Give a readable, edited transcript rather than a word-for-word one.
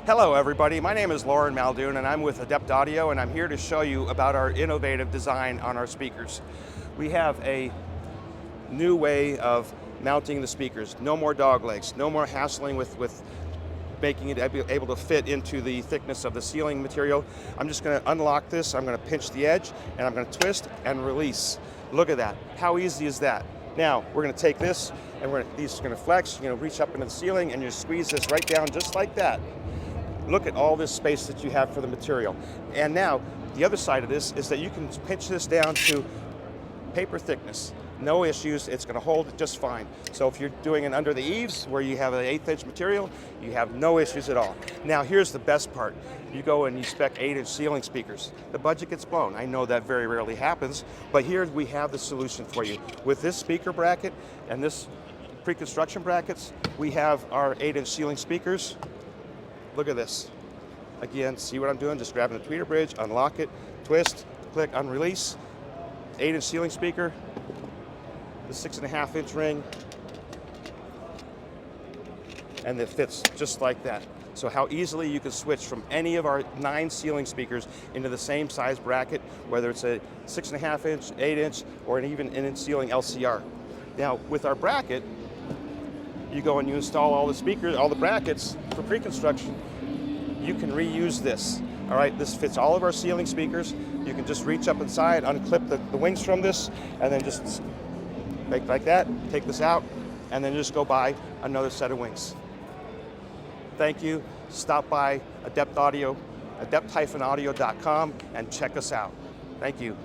Hello everybody, my name is Lauren Muldoon and I'm with Adept Audio, and I'm here to show you about our innovative design on our speakers. We have a new way of mounting the speakers. No more dog legs, no more hassling with making it able to fit into the thickness of the sealing material. I'm just going to unlock this, I'm going to pinch the edge, and I'm going to twist and release. Look at that. How easy is that? Now, we're going to take this, and these are going to flex. You're going to reach up into the ceiling, and you squeeze this right down just like that. Look at all this space that you have for the material. And now, the other side of this is that you can pinch this down to paper thickness. No issues, it's going to hold it just fine. So if you're doing it under the eaves where you have an 1/8 inch material, you have no issues at all. Now here's the best part. You go and you spec 8-inch ceiling speakers. The budget gets blown. I know that very rarely happens, but here we have the solution for you. With this speaker bracket and this pre-construction brackets, we have our 8-inch ceiling speakers. Look at this. Again, see what I'm doing? Just grabbing the tweeter bridge, unlock it, twist, click, unrelease. 8-inch ceiling speaker. The 6.5 inch ring, and it fits just like that. So how easily you can switch from any of our 9 ceiling speakers into the same size bracket, whether it's a 6.5 inch, 8 inch, or even an inch ceiling LCR. Now with our bracket, you go and you install all the speakers, all the brackets for pre-construction. You can reuse this. All right, this fits all of our ceiling speakers. You can just reach up inside, unclip the wings from this, and then just make like that, take this out, and then just go buy another set of wings. Thank you. Stop by Adept Audio, adept-audio.com, and check us out. Thank you.